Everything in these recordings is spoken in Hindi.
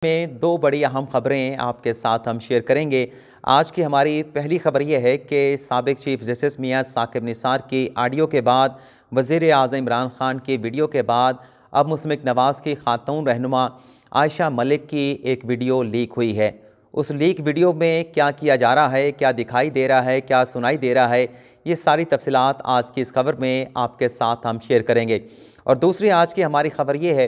में दो बड़ी अहम खबरें आपके साथ हम शेयर करेंगे। आज की हमारी पहली खबर यह है कि साबिक चीफ जस्टिस मियां साकिब निसार की ऑडियो के बाद, वज़ीर आज़म इमरान खान की वीडियो के बाद अब मुस्लिम नवाज़ की खातून रहनुमा आयशा मलिक की एक वीडियो लीक हुई है। उस लीक वीडियो में क्या किया जा रहा है, क्या दिखाई दे रहा है, क्या सुनाई दे रहा है, ये सारी तफसीलात आज की इस खबर में आपके साथ हम शेयर करेंगे। और दूसरी आज की हमारी खबर ये है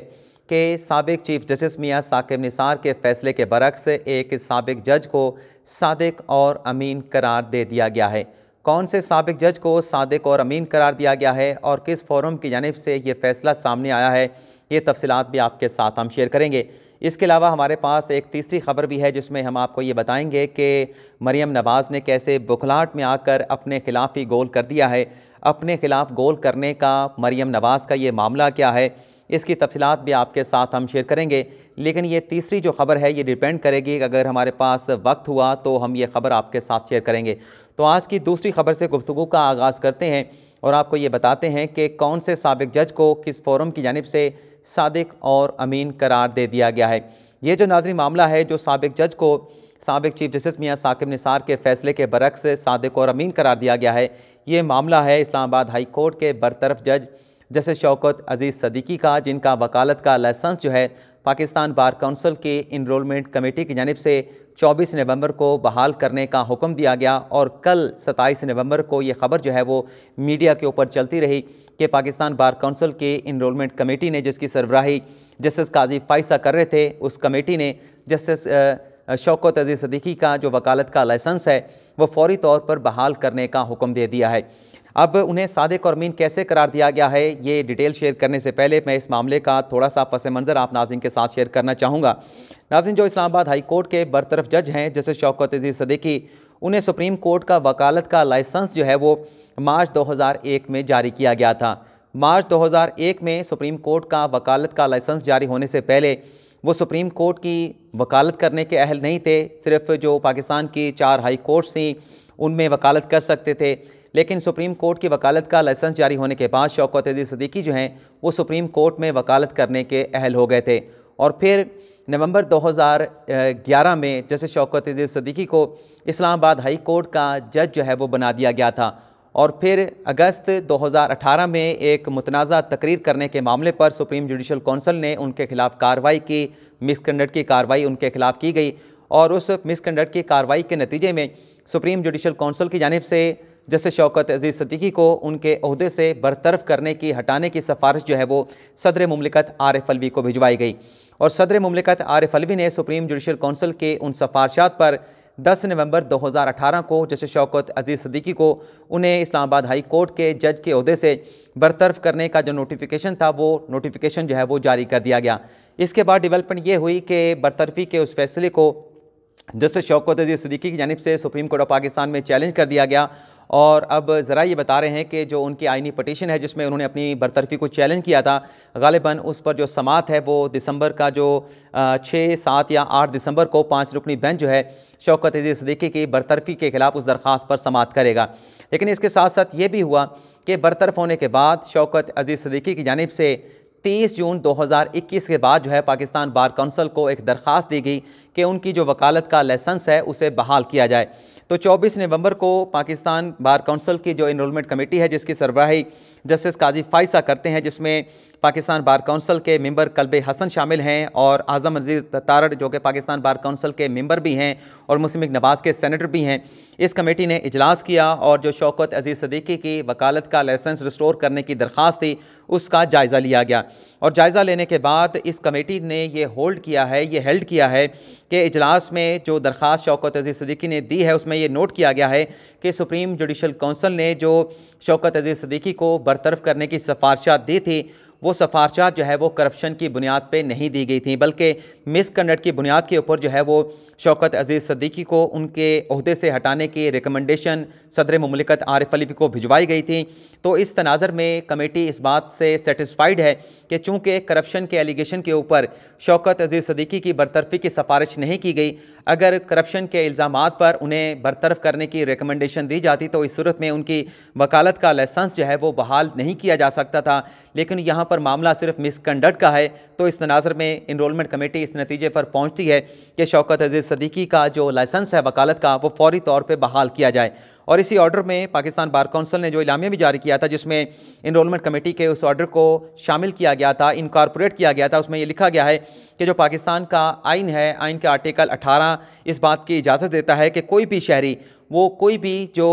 कि साबिक चीफ जस्टिस मियां साकिब निसार के फैसले के बरक्स एक साबिक जज को सादिक और अमीन करार दे दिया गया है। कौन से साबिक जज को सादिक और अमीन करार दिया गया है और किस फोरम की जानिब से ये फैसला सामने आया है, ये तफसीलात भी आपके साथ हम शेयर करेंगे। इसके अलावा हमारे पास एक तीसरी खबर भी है जिसमें हम आपको ये बताएंगे कि मरियम नवाज़ ने कैसे बुखलाहट में आकर अपने खिलाफ ही गोल कर दिया है। अपने खिलाफ गोल करने का मरियम नवाज़ का ये मामला क्या है, इसकी तफसीलात भी आपके साथ हम शेयर करेंगे। लेकिन ये तीसरी जो खबर है ये डिपेंड करेगी कि अगर हमारे पास वक्त हुआ तो हम ये खबर आपके साथ शेयर करेंगे। तो आज की दूसरी खबर से गुफ्तगू का आगाज़ करते हैं और आपको ये बताते हैं कि कौन से साबिक जज को किस फोरम की जानिब से सादिक और अमीन करार दे दिया गया है। ये जो नाज़रीन मामला है, जो साबिक जज को साबिक चीफ जस्टिस मियां साकिब निसार के फैसले के बरक्स सादिक और अमीन करार दिया गया है, ये मामला है इस्लामाबाद हाई कोर्ट के बरतरफ जज जैसे शौकत अजीज़ सदीकी का, जिनका वकालत का लाइसेंस जो है पाकिस्तान बार काउंसिल की इनरोलमेंट कमेटी की जानिब से 24 नवंबर को बहाल करने का हुक्म दिया गया। और कल 27 नवंबर को ये खबर जो है वो मीडिया के ऊपर चलती रही कि पाकिस्तान बार काउंसिल की इनरोलमेंट कमेटी ने, जिसकी सरबराही जस्टिस काजी फाइसा कर रहे थे, उस कमेटी ने जस्टिस शौकत अजीज़ सदीकी का जो वकालत का लाइसेंस है वो फौरी तौर पर बहाल करने का हुक्म दे दिया है। अब उन्हें सादिक और अमीन कैसे करार दिया गया है, ये डिटेल शेयर करने से पहले मैं इस मामले का थोड़ा सा पस मंज़र आप नाज़रीन के साथ शेयर करना चाहूँगा। नाज़रीन, जो इस्लामाबाद हाई कोर्ट के बरतरफ जज हैं जैसे शौकत अजीज़ सदीकी, उन्हें सुप्रीम कोर्ट का वकालत का लाइसेंस जो है वो मार्च 2001 में जारी किया गया था। मार्च 2001 में सुप्रीम कोर्ट का वकालत का लाइसेंस जारी होने से पहले वो सुप्रीम कोर्ट की वकालत करने के अहल नहीं थे। सिर्फ जो पाकिस्तान की 4 हाई कोर्ट्स थी उनमें वकालत कर सकते थे। लेकिन सुप्रीम कोर्ट की वकालत का लाइसेंस जारी होने के बाद शौकत अजीज़ सदीकी जो हैं वो सुप्रीम कोर्ट में वकालत करने के अहल हो गए थे। और फिर नवंबर 2011 में जैसे शौकत अजीज़ सदीकी को इस्लामाबाद हाई कोर्ट का जज जो है वो बना दिया गया था। और फिर अगस्त 2018 में एक मुतनाज़ा तकरीर करने के मामले पर सुप्रीम जुडिशल कौंसिल ने उनके खिलाफ कार्रवाई की, मिसकंडक्ट की कार्रवाई उनके खिलाफ की गई। और उस मिसकंडक्ट की कार्रवाई के नतीजे में सुप्रीम जुडिशल कौंसिल की जानिब से जैसे शौकत अजीज़ सदीकी को उनके ओहदे से बरतरफ करने की, हटाने की सिफारिश जो है वो सदर मुमलिकत आरिफ अलवी को भिजवाई गई। और सदर मुमलिकत आरिफ अलवी ने सुप्रीम जुडिशल कौंसिल के उन सिफारिशात पर 10 नवंबर 2018 को जैसे शौकत अजीज़ सदीकी को उन्हें इस्लामाबाद हाई कोर्ट के जज के ओहदे से बरतरफ करने का जो नोटिफिकेशन था वो नोटिफिकेशन जो है वो जारी कर दिया गया। इसके बाद डेवलपमेंट ये हुई कि बरतरफी के उस फैसले को जैसे शौकत अजीज़ सदीकी की जानिब से सुप्रीम कोर्ट ऑफ पाकिस्तान में चैलेंज कर दिया गया। और अब ज़रा ये बता रहे हैं कि जो उनकी आइनी पटिशन है जिसमें उन्होंने अपनी बरतरफी को चैलेंज किया था, गालिबन उस पर जो समात है वो दिसंबर का जो 6, 7 या 8 दिसंबर को 5 रुकनी बेंच जो है शौकत अजीज़ सदीकी की बरतरफी के खिलाफ उस दरख्वास्त पर समात करेगा। लेकिन इसके साथ साथ ये भी हुआ कि बरतरफ होने के बाद शौकत अजीज़ सदीकी की जानिब से 30 जून 2021 के बाद जो है पाकिस्तान बार काउंसिल को एक दरख्वास्त दी गई कि उनकी जो वकालत का लाइसेंस है उसे बहाल किया जाए। तो 24 नवंबर को पाकिस्तान बार काउंसिल की जो इनरोलमेंट कमेटी है जिसकी सरबराही जस्टिस काजी फाइसा करते हैं, जिसमें पाकिस्तान बार काउंसिल के मेंबर कल्बे हसन शामिल हैं और आज़म अजीज़ तारड़ जो कि पाकिस्तान बार काउंसिल के मेंबर भी हैं और मुस्लिम नवाज़ के सेनेटर भी हैं, इस कमेटी ने इजलास किया और जो शौकत अजीज़ सदीकी की वकालत का लाइसेंस रिस्टोर करने की दरख्वास्त थी उसका जायज़ा लिया गया। और जायज़ा लेने के बाद इस कमेटी ने ये हेल्ड किया है कि इजलास में जो दरख्वास्त शौकत अजीज़ सदीकी ने दी है उसमें ये नोट किया गया है कि सुप्रीम जुडिशल कौंसिल ने जो शौकत अजीज़ सदीकी को बरतरफ करने की सिफारिशात दी थी वो सिफारिशात जो है वो करप्शन की बुनियाद पे नहीं दी गई थी, बल्कि मिसकंडक्ट की बुनियाद के ऊपर जो है वो शौकत अजीज़ सदीकी को उनके ओहदे से हटाने की रिकमेंडेशन सदर मुमलिकत आरिफ अलवी को भिजवाई गई थी। तो इस तनाज़र में कमेटी इस बात से सेटिस्फाइड है कि चूँकि करप्शन के एलिगेशन के ऊपर शौकत अजीज़ सदीकी की बरतरफी की सिफारिश नहीं की गई, अगर करप्शन के इल्ज़ामात पर उन्हें बरतरफ करने की रिकमेंडेशन दी जाती तो इस सूरत में उनकी वकालत का लाइसेंस जो है वो बहाल नहीं किया जा सकता था। लेकिन यहाँ पर मामला सिर्फ मिसकंडक्ट का है, तो इस तनाज़ुर में इनरोलमेंट कमेटी इस नतीजे पर पहुँचती है कि शौकत अजीज़ सिद्दीकी का जो लाइसेंस है वकालत का वो फौरी तौर पर बहाल किया जाए। और इसी ऑर्डर में पाकिस्तान बार कौंसिल ने जो इलामिया भी जारी किया था, जिसमें इनरोलमेंट कमेटी के उस ऑर्डर को शामिल किया गया था, इनकॉर्पोरेट किया गया था, उसमें ये लिखा गया है कि जो पाकिस्तान का आइन है, आइन का आर्टिकल 18 इस बात की इजाज़त देता है कि कोई भी शहरी वो कोई भी जो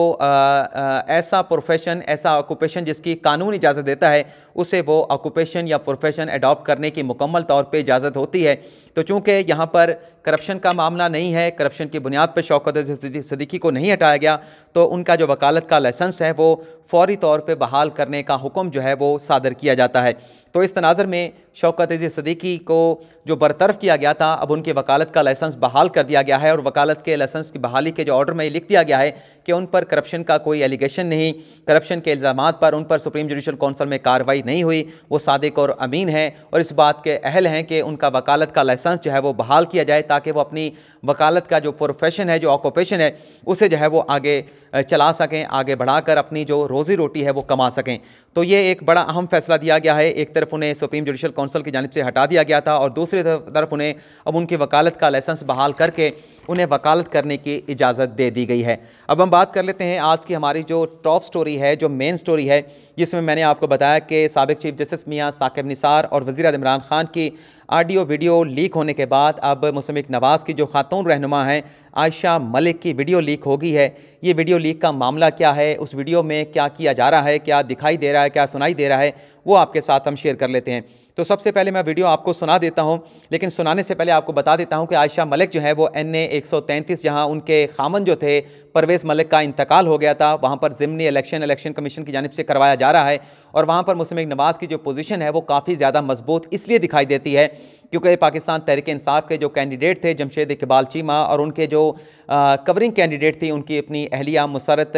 ऐसा प्रोफेशन, ऐसा ऑक्यूपेशन जिसकी कानून इजाज़त देता है, उसे वो ऑक्यूपेशन या प्रोफेशन अडॉप्ट करने की मुकम्मल तौर पे इजाज़त होती है। तो चूँकि यहाँ पर करप्शन का मामला नहीं है, करप्शन की बुनियाद पर शौकत अजीज़ सिद्दीकी को नहीं हटाया गया, तो उनका जो वकालत का लाइसेंस है वो फौरी तौर पे बहाल करने का हुक्म जो है वो सादर किया जाता है। तो इस तनाज़ुर में शौकत अजीज़ सिद्दीकी को जो बरतरफ किया गया था, अब उनकी वकालत का लाइसेंस बहाल कर दिया गया है। और वकालत के लाइसेंस की बहाली के जो ऑर्डर में लिख दिया गया है कि उन पर करप्शन का कोई एलिगेशन नहीं, करप्शन के इल्ज़ामात पर उन पर सुप्रीम जुडिशल कौंसिल में कार्रवाई नहीं हुई, वो सादिक और अमीन हैं और इस बात के अहल हैं कि उनका वकालत का लाइसेंस जो है वो बहाल किया जाए, ताकि वो अपनी वकालत का जो प्रोफेशन है, जो ऑक्यूपेशन है, उसे जो है वो आगे चला सकें, आगे बढ़ाकर अपनी जो रोज़ी रोटी है वो कमा सकें। तो ये एक बड़ा अहम फैसला दिया गया है। एक तरफ उन्हें सुप्रीम जुडिशल कौंसिल की जानिब से हटा दिया गया था और दूसरी तरफ उन्हें अब उनकी वकालत का लाइसेंस बहाल करके उन्हें वकालत करने की इजाज़त दे दी गई है। अब हम बात कर लेते हैं आज की हमारी जो टॉप स्टोरी है, जो मेन स्टोरी है, जिसमें मैंने आपको बताया कि साबिक चीफ जस्टिस मियां साकिब निसार और वज़ीर-ए-आज़म इमरान खान की ऑडियो वीडियो लीक होने के बाद अब मुस्लिम नवाज़ की जो खातून रहनुमा हैं आयशा मलिक की वीडियो लीक हो गई है। ये वीडियो लीक का मामला क्या है, उस वीडियो में क्या किया जा रहा है, क्या दिखाई दे रहा है, क्या सुनाई दे रहा है, वो आपके साथ हम शेयर कर लेते हैं। तो सबसे पहले मैं वीडियो आपको सुना देता हूं, लेकिन सुनाने से पहले आपको बता देता हूं कि आयशा मलिक जो है वो NA 133, जहां उनके खामन जो थे परवेज़ मलिक का इंतकाल हो गया था, वहां पर ज़िमनी इलेक्शन कमीशन की जानिब से करवाया जा रहा है। और वहां पर मुस्लिम नवाज़ की जो पोजीशन है वो काफ़ी ज़्यादा मजबूत इसलिए दिखाई देती है क्योंकि पाकिस्तान तहरीक इंसाफ के जो कैंडिडेट थे जमशेद इकबाल चीमा और उनके जो कवरिंग कैंडिडेट थी उनकी अपनी अहलिया मुसरत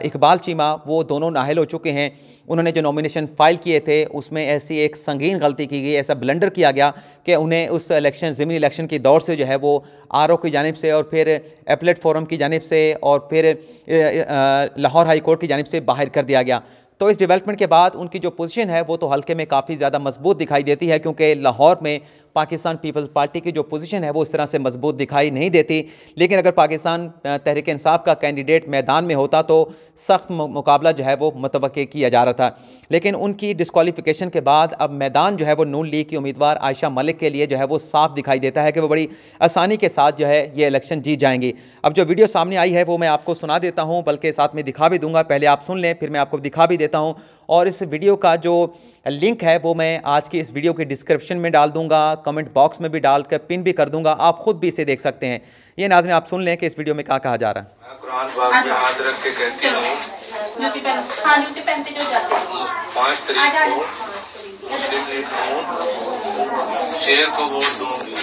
इकबाल चीमा, वो दोनों नाहल हो चुके हैं। उन्होंने जो नॉमिनेशन फ़ाइल किए थे उसमें ऐसी एक संगीन गलती की गई, ऐसा ब्लंडर किया गया कि उन्हें उस ज़िमनी इलेक्शन की दौर से जो है वो RO की जानिब से और फिर एपलेट फोरम की जानिब से और फिर लाहौर हाई कोर्ट की जानिब से बाहर कर दिया गया। तो इस डेवलपमेंट के बाद उनकी जो पोजीशन है वो तो हल्के में काफ़ी ज़्यादा मजबूत दिखाई देती है, क्योंकि लाहौर में पाकिस्तान पीपल्स पार्टी की जो पोजीशन है वो इस तरह से मजबूत दिखाई नहीं देती। लेकिन अगर पाकिस्तान तहरीक इंसाफ का कैंडिडेट मैदान में होता तो सख्त मुकाबला जो है वो मुतवक्के किया जा रहा था। लेकिन उनकी डिस्क्वालिफिकेशन के बाद अब मैदान जो है वो नून लीग की उम्मीदवार आयशा मलिक के लिए जो है वो साफ दिखाई देता है कि वो बड़ी आसानी के साथ जो है ये इलेक्शन जीत जाएंगी। अब जो वीडियो सामने आई है वो मैं आपको सुना देता हूँ, बल्कि साथ में दिखा भी दूंगा, पहले आप सुन लें फिर मैं आपको दिखा भी देता हूँ। और इस वीडियो का जो लिंक है वो मैं आज की इस वीडियो के डिस्क्रिप्शन में डाल दूंगा, कमेंट बॉक्स में भी डाल कर पिन भी कर दूंगा, आप खुद भी इसे देख सकते हैं। ये नाज़रीन आप सुन लें कि इस वीडियो में क्या कहा जा रहा है। कुरान पाक में हाथ रख के कहती हूँ 5 तारीख को मुस्लिम लीग को शेर को वोट दूंगी।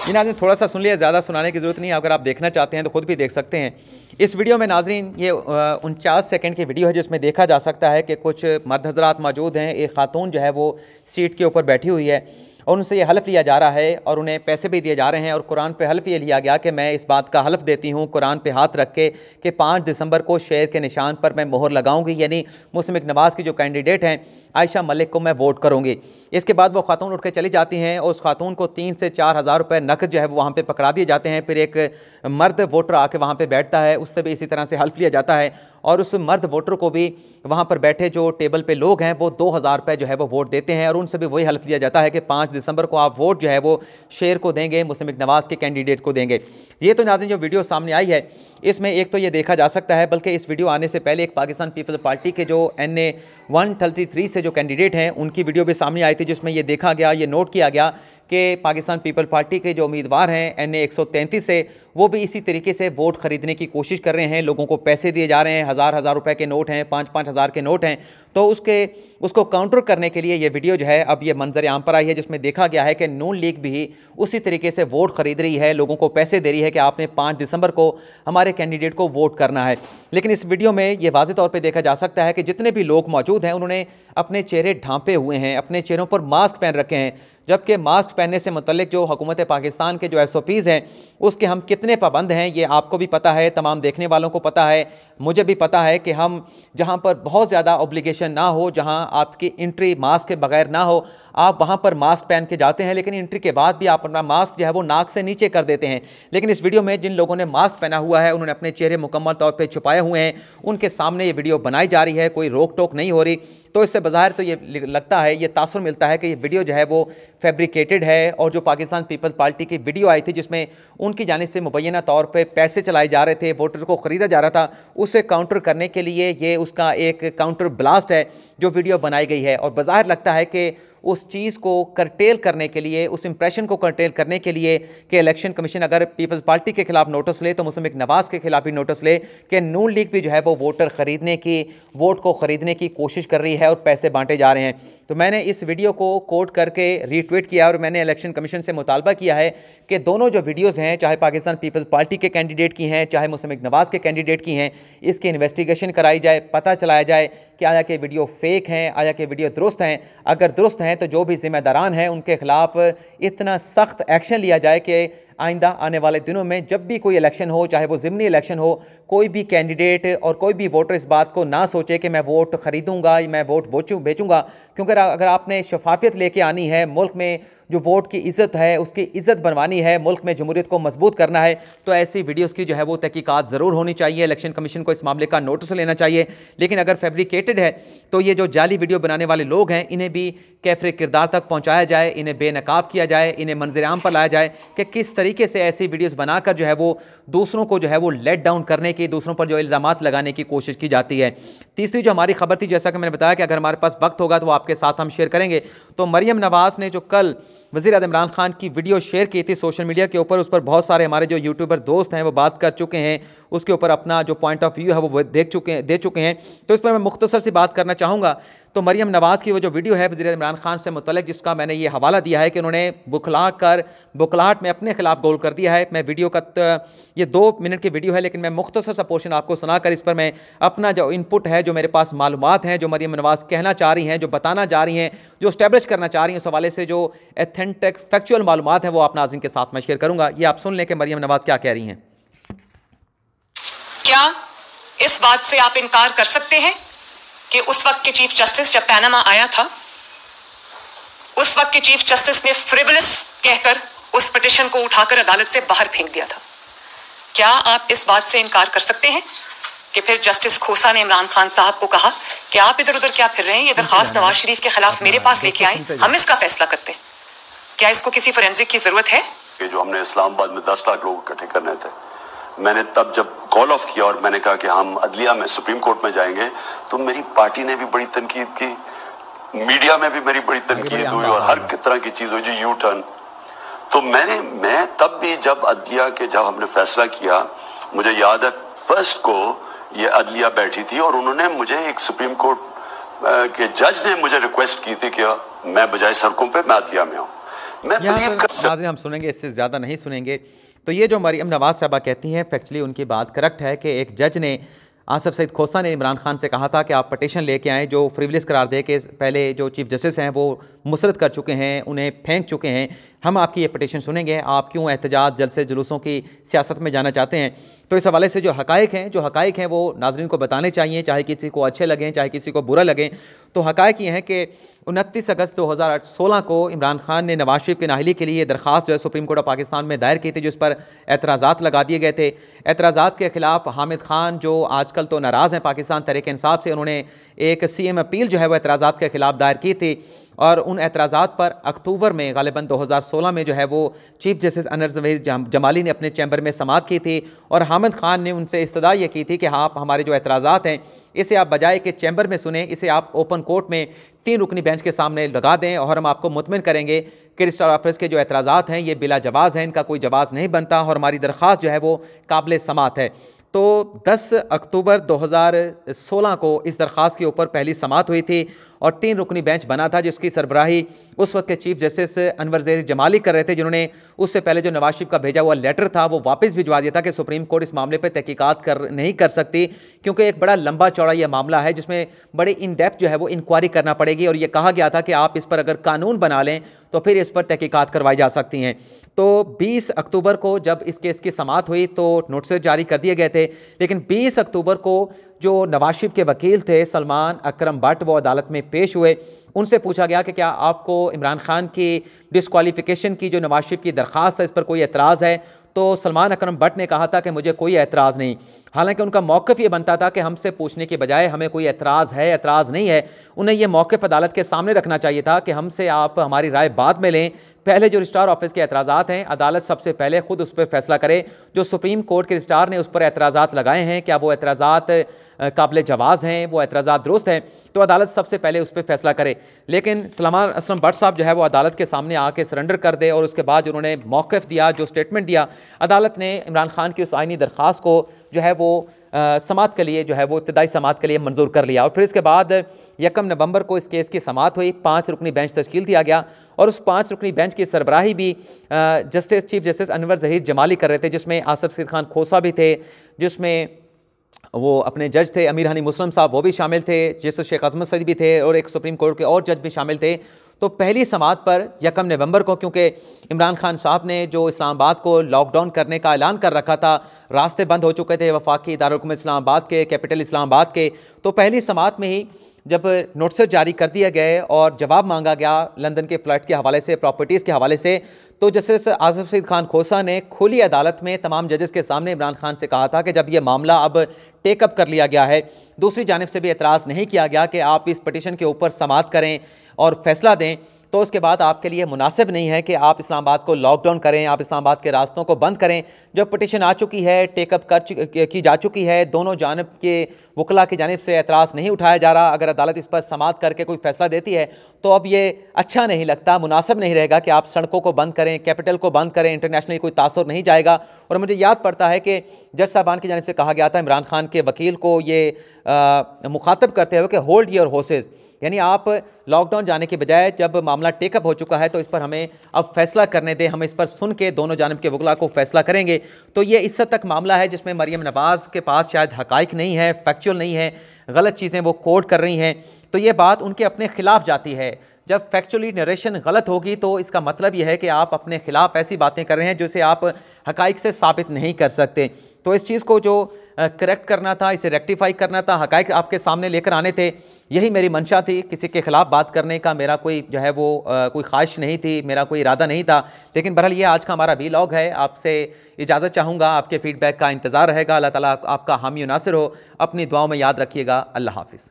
ये नाज़रीन थोड़ा सा सुन लिया, ज़्यादा सुनाने की ज़रूरत नहीं है, अगर आप देखना चाहते हैं तो खुद भी देख सकते हैं। इस वीडियो में नाज़रीन ये 49 सेकंड की वीडियो है जिसमें देखा जा सकता है कि कुछ मर्द हज़रात मौजूद हैं, एक खातून जो है वो सीट के ऊपर बैठी हुई है और उनसे ये हल्फ लिया जा रहा है और उन्हें पैसे भी दिए जा रहे हैं। और कुरान पे हल्फ ये लिया गया कि मैं इस बात का हल्फ देती हूँ कुरान पे हाथ रख के कि 5 दिसंबर को शेर के निशान पर मैं मोहर लगाऊंगी, यानी मुस्लिम नवाज़ की जो कैंडिडेट हैं आयशा मलिक को मैं वोट करूँगी। इसके बाद वो खातून उठ के चली जाती हैं और उस खातून को 3 से 4 हज़ार रुपये नकद जो है वो वहाँ पर पकड़ा दिए जाते हैं। फिर एक मर्द वोटर आके वहाँ पर बैठता है, उससे भी इसी तरह से हल्फ लिया जाता है और उस मर्द वोटर को भी वहाँ पर बैठे जो टेबल पे लोग हैं वो 2000 रुपये जो है वो वोट देते हैं और उनसे भी वही हल्फ लिया जाता है कि 5 दिसंबर को आप वोट जो है वो शेर को देंगे, मुस्लिम नवाज़ के कैंडिडेट को देंगे। ये तो नाज़रीन जो वीडियो सामने आई है इसमें एक तो ये देखा जा सकता है, बल्कि इस वीडियो आने से पहले एक पाकिस्तान पीपल्स पार्टी के जो NA 133 से जो कैंडिडेट हैं उनकी वीडियो भी सामने आई थी, जिसमें ये देखा गया, ये नोट किया गया कि पाकिस्तान पीपल पार्टी के जो उम्मीदवार हैं NA 133 से वो भी इसी तरीके से वोट खरीदने की कोशिश कर रहे हैं। लोगों को पैसे दिए जा रहे हैं, हज़ार हज़ार रुपए के नोट हैं, 5-5 हज़ार के नोट हैं। तो उसको काउंटर करने के लिए ये वीडियो जो है अब ये मंजर आम पर आई है, जिसमें देखा गया है कि नून लीग भी उसी तरीके से वोट खरीद रही है, लोगों को पैसे दे रही है कि आपने 5 दिसंबर को हमारे कैंडिडेट को वोट करना है। लेकिन इस वीडियो में ये वाज़ेह तौर पर देखा जा सकता है कि जितने भी लोग मौजूद हैं उन्होंने अपने चेहरे ढांपे हुए हैं, अपने चेहरों पर मास्क पहन रखे हैं, जबकि मास्क पहनने से मुतल्लिक जो हुकूमत पाकिस्तान के जो SOPs हैं उसके हम कितने पाबंद हैं ये आपको भी पता है, तमाम देखने वालों को पता है, मुझे भी पता है कि हम जहां पर बहुत ज़्यादा ऑब्लिगेशन ना हो, जहां आपकी एंट्री मास्क के बगैर ना हो, आप वहां पर मास्क पहन के जाते हैं, लेकिन एंट्री के बाद भी आप अपना मास्क जो है वो नाक से नीचे कर देते हैं। लेकिन इस वीडियो में जिन लोगों ने मास्क पहना हुआ है उन्होंने अपने चेहरे मुकम्मल तौर पर छुपाए हुए हैं, उनके सामने ये वीडियो बनाई जा रही है, कोई रोक टोक नहीं हो रही। तो इससे बज़ाहिर तो ये लगता है, ये तासुर मिलता है कि ये वीडियो जो है वो फैब्रिकेटेड है। और जो पाकिस्तान पीपल्स पार्टी की वीडियो आई थी जिसमें उनकी जानिब से मुबैना तौर पे पैसे चलाए जा रहे थे, वोटर को ख़रीदा जा रहा था, उसे काउंटर करने के लिए ये उसका एक काउंटर ब्लास्ट है जो वीडियो बनाई गई है। और बज़ाहिर लगता है कि उस चीज़ को करटेल करने के लिए, उस इंप्रेशन को करटेल करने के लिए कि इलेक्शन कमीशन अगर पीपल्स पार्टी के खिलाफ नोटिस ले तो मुस्लिम लीग नवाज़ के खिलाफ भी नोटिस ले कि नून लीग भी जो है वो वोट को ख़रीदने की कोशिश कर रही है और पैसे बांटे जा रहे हैं। तो मैंने इस वीडियो को कोट करके रीट्वीट किया और मैंने इलेक्शन कमीशन से मुतालबा किया है कि दोनों जो वीडियोज़ हैं, चाहे पाकिस्तान पीपल्स पार्टी के कैंडिडेट की हैं, चाहे मुस्लिम लीग नवाज़ के कैंडिडेट की हैं, इसकी इन्वेस्टिगेशन कराई जाए, पता चलाया जाए कि आया कि वीडियो फेक हैं, आया कि वीडियो दुरुस्त हैं। अगर दुरुस्त हैं तो जो भी जिम्मेदारान हैं उनके खिलाफ इतना सख्त एक्शन लिया जाए कि आइंदा आने वाले दिनों में जब भी कोई इलेक्शन हो, चाहे वो ज़िमनी इलेक्शन हो, कोई भी कैंडिडेट और कोई भी वोटर इस बात को ना सोचे कि मैं वोट ख़रीदूँगा, मैं वोट बेचूँगा। क्योंकि अगर आपने शफाफियत लेके आनी है, मुल्क में जो वोट की इज़्ज़त है उसकी इज़्ज़त बनवानी है, मुल्क में जमहूरियत को मजबूत करना है, तो ऐसी वीडियोज़ की जो है वो तहकीकात ज़रूर होनी चाहिए। इलेक्शन कमीशन को इस मामले का नोटिस लेना चाहिए। लेकिन अगर फैब्रिकेटेड है तो ये जो जाली वीडियो बनाने वाले लोग हैं इन्हें भी कैफरे किरदार तक पहुँचाया जाए, इन्हें बेनकाब किया जाए, इन्हें मंजर-ए-आम पर लाया जाए कि किस तरीके से ऐसी वीडियोज़ बनाकर जो है वो दूसरों को जो है वो लेट डाउन करने की, दूसरों पर जो इल्ज़ामात लगाने की कोशिश की जाती है। तीसरी जो हमारी खबर थी, जैसा कि मैंने बताया कि अगर हमारे पास वक्त होगा तो वो आपके साथ हम शेयर करेंगे, तो मरियम नवाज़ ने जो कल वज़ीर-ए-आज़म इमरान खान की वीडियो शेयर की थी सोशल मीडिया के ऊपर, उस पर बहुत सारे हमारे जो यूट्यूबर दोस्त हैं वो बात कर चुके हैं, उसके ऊपर अपना जो पॉइंट ऑफ व्यू है वो दे चुके हैं। तो इस पर मैं मुख्तसर सी बात करना चाहूँगा। तो मरियम नवाज़ की वो जो वीडियो है वज़ीर इमरान खान से मुतल्लिक़, जिसका मैंने ये हवाला दिया है कि उन्होंने बुखलाहट में अपने खिलाफ गोल कर दिया है। मैं वीडियो का ये 2 मिनट की वीडियो है, लेकिन मैं मुख्तसर सा पोर्शन आपको सुनाकर इस पर मैं अपना जो इनपुट है, जो मेरे पास मालूमात हैं, जो मरियम नवाज़ कहना चाह रही हैं, जो बताना चाह रही हैं, जो इस्टेब्लिश करना चाह रही हैं, उस हवाले से जो एथेंटिक फैक्चुअल मालूमात है वो आप नाज़रीन के साथ मैं शेयर करूँगा। ये आप सुन लें कि मरियम नवाज़ क्या कह रही हैं। क्या इस बात से आप इनकार कर सकते हैं कि उस वक्त के चीफ जस्टिस जब पैनामा आया था, उस वक्त के चीफ जस्टिस ने फ्रिवलस कहकर उस पिटीशन को उठाकर अदालत से बाहर फेंक दिया था? क्या आप इस बात से इनकार कर सकते हैं कि फिर जस्टिस खोसा ने इमरान खान साहब को कहा कि आप इधर उधर क्या फिर रहे हैं, ये दरखास्त नवाज शरीफ के खिलाफ मेरे पास लेके आए, हम इसका फैसला करते हैं? क्या इसको किसी फोरेंसिक की जरूरत है? जो हमने इस्लामाबाद में 10 लाख लोग इकट्ठे करने थे, मैंने तब जब कॉल ऑफ किया और मैंने कहा कि हम अदलिया में सुप्रीम कोर्ट में जाएंगे, तो मेरी पार्टी ने भी बड़ी तनकीद की, मीडिया में भी मेरी बड़ी तनकीद हुई और हर तरह की चीज हुई, जो यू टर्न। तो मैं तब भी जब हमने फैसला किया, मुझे याद है फर्स्ट को ये अदलिया बैठी थी और उन्होंने मुझे, एक सुप्रीम कोर्ट के जज ने मुझे रिक्वेस्ट की थी कि मैं बजाय सड़कों पे मैं अदलिया में आऊँ। नाज़रीन हम सुनेंगे, इससे ज़्यादा नहीं सुनेंगे। तो ये जो मरियम नवाज़ साहबा कहती हैं, फैक्चुअली उनकी बात करेक्ट है कि एक जज ने, आसिफ सईद खोसा ने इमरान खान से कहा था कि आप पटिशन लेके आएँ जो फ्रिवलेस करार दे के पहले जो चीफ जस्टिस हैं वो मुस्तरद कर चुके हैं, उन्हें फेंक चुके हैं। हम आपकी ये पटिशन सुनेंगे, आप क्यों एहतजाज, जलसे जुलूसों की सियासत में जाना चाहते हैं। तो इस हवाले से जो हक़ाइक़ हैं वो नाज़रीन को बताने चाहिए, चाहे किसी को अच्छे लगें, चाहे किसी को बुरा लगें। तो हक़ाइक़ ये हैं कि 29 अगस्त 2016 को इमरान खान ने नवाज शरीफ की नाहली के लिए दरख्वास्त जो है सुप्रीम कोर्ट ऑफ पाकिस्तान में दायर की थी, जिस पर एतराज़ात लगा दिए गए थे। एतराज़ात के ख़िलाफ़ हामिद खान, जो आजकल तो नाराज़ हैं पाकिस्तान तहरीक इंसाफ से, उन्होंने एक CM अपील जो है वो एतराज़ात के ख़िलाफ़ दायर की थी और उन एतराज़ात पर अक्टूबर में गालिबन 2016 में जो है वो चीफ जस्टिस अनवर ज़हीर जमाली ने अपने चैम्बर में समाअत की थी और हामिद खान ने उनसे इस्तदा ये की थी कि हाँ, आप हमारे जो एतराज़ात हैं इसे आप बजाय कि चैम्बर में सुने, इसे आप ओपन कोर्ट में 3 रुकनी बेंच के सामने लगा दें और हम आपको मुतमिन करेंगे कि रजिस्ट्रार ऑफिस के जो एतराज़ात हैं ये बिला जवाज़ हैं, इनका कोई जवाज़ नहीं बनता और हमारी दरख्वास्त जो है वो काबिल समाअत है। तो 10 अक्टूबर 2016 को इस दरख्वास्त के ऊपर पहली समाअत हुई थी और 3 रुकनी बेंच बना था जिसकी सरबराही उस वक्त के चीफ जस्टिस अनवर ज़हीर जमाली कर रहे थे, जिन्होंने उससे पहले जो नवाज शरीफ का भेजा हुआ लेटर था वो वापस भिजवा दिया था कि सुप्रीम कोर्ट इस मामले पर तहकीकात नहीं कर सकती क्योंकि एक बड़ा लंबा चौड़ा यह मामला है जिसमें बड़ी इन डेप्थ जो है वो इंक्वायरी करना पड़ेगी और ये कहा गया था कि आप इस पर अगर कानून बना लें तो फिर इस पर तहकीकात करवाई जा सकती हैं। तो 20 अक्टूबर को जब इस केस की समाअत हुई तो नोटिस जारी कर दिए गए थे, लेकिन 20 अक्टूबर को जो नवाज शरीफ के वकील थे सलमान अकरम भट्ट वो अदालत में पेश हुए। उनसे पूछा गया कि क्या आपको इमरान खान की डिस्क्वालिफिकेशन की जो नवाज शरीफ की दरख्वास्त है इस पर कोई एतराज़ है? तो सलमान अकरम भट्ट ने कहा था कि मुझे कोई एतराज़ नहीं। हालांकि उनका मौक़िफ़ ये बनता था कि हमसे पूछने के बजाय हमें कोई एतराज़ है, एतराज़ नहीं है। उन्हें यह मौक़िफ़ अदालत के सामने रखना चाहिए था कि हमसे आप हमारी राय बाद में लें, पहले जो रजिस्ट्रार ऑफिस के एतराज़ात हैं अदालत सबसे पहले खुद उस पर फैसला करे। जो सुप्रीम कोर्ट के रजिस्ट्रार ने उस पर एतराज़ात लगाए हैं क्या वो एतराज़ात काबिल जवाज़ हैं, वो एतराज़ात दुरुस्त हैं, तो अदालत सबसे पहले उस पर फैसला करे। लेकिन सलमान अकरम भट्ट साहब जो है वो अदालत के सामने आके सरेंडर कर दे और उसके बाद उन्होंने मौक़िफ़ दिया, जो स्टेटमेंट दिया, अदालत ने इमरान खान की उस आइनी दरख्वास्त को जो है वो समाअत के लिए जो है वो इब्तदाई समाअत के लिए मंजूर कर लिया। और फिर इसके बाद 1 नवंबर को इस केस की समाअत हुई, 5 रुकनी बेंच तश्कील दिया गया और उस 5 रुकनी बेंच की सरबराही भी चीफ जस्टिस अनवर ज़हीर जमाली कर रहे थे, जिसमें आसिफ सईद खान खोसा भी थे, जिसमें वो अपने जज थे अमीर हनी मुस्लिम साहब वो भी शामिल थे, जस्टिस शेख अजमत सईद भी थे और एक सुप्रीम कोर्ट के और जज भी शामिल थे। तो पहली समाअत पर 1 नवंबर को, क्योंकि इमरान खान साहब ने जो इस्लामाबाद को लॉकडाउन करने का ऐलान कर रखा था, रास्ते बंद हो चुके थे वफाकी दारुल हुकूमत इस्लामाबाद के, कैपिटल इस्लामाबाद के, तो पहली समाअत में ही जब नोटिस जारी कर दिए गए और जवाब मांगा गया लंदन के फ्लैट के हवाले से, प्रॉपर्टीज़ के हवाले से, तो जस्टिस आसिफ सईद खान खोसा ने खुली अदालत में तमाम जजेस के सामने इमरान खान से कहा था कि जब यह मामला अब टेकअप कर लिया गया है, दूसरी जानिब से भी एतराज़ नहीं किया गया कि आप इस पटिशन के ऊपर समाअत करें और फैसला दें, तो उसके बाद आपके लिए मुनासिब नहीं है कि आप इस्लामाबाद को लॉकडाउन करें, आप इस्लामाबाद के रास्तों को बंद करें। जब पटिशन आ चुकी है, टेकअप की जा चुकी है, दोनों जानिब के वकला की जानिब से एतराज़ नहीं उठाया जा रहा, अगर अदालत इस पर समाअत करके कोई फैसला देती है तो अब ये अच्छा नहीं लगता, मुनासिब नहीं रहेगा कि आप सड़कों को बंद करें, कैपिटल को बंद करें, इंटरनेशनली कोई तासुर नहीं जाएगा। और मुझे याद पड़ता है कि जज साहबान की जानिब से कहा गया था इमरान खान के वकील को ये मुखातब करते हुए कि होल्ड योर हॉर्सेस, यानी आप लॉकडाउन जाने के बजाय जब मामला टेकअप हो चुका है तो इस पर हमें अब फैसला करने दें, हम इस पर सुन के दोनों जानिब के वकला को फैसला करेंगे। तो ये इस हद तक मामला है जिसमें मरियम नवाज़ के पास शायद हक़ाइक़ नहीं है, फैक्चुअल नहीं है, गलत चीज़ें वो कोट कर रही हैं, तो ये बात उनके अपने ख़िलाफ़ जाती है। जब फैक्चुअली नरेशन गलत होगी तो इसका मतलब यह है कि आप अपने ख़िलाफ़ ऐसी बातें कर रहे हैं जिसे आप हक़ाइक़ से साबित नहीं कर सकते। तो इस चीज़ को जो करेक्ट करना था, इसे रेक्टिफाई करना था, हक़ाइक़ आपके सामने लेकर आने थे, यही मेरी मंशा थी। किसी के ख़िलाफ़ बात करने का मेरा कोई जो है वो कोई ख्वाहिश नहीं थी, मेरा कोई इरादा नहीं था। लेकिन बहरहाल ये आज का हमारा वीलॉग है, आपसे इजाज़त चाहूँगा, आपके फ़ीडबैक का इंतज़ार रहेगा। अल्लाह ताला आपका हामी नासिर हो, अपनी दुआओं में याद रखिएगा। अल्लाह हाफ़िज़।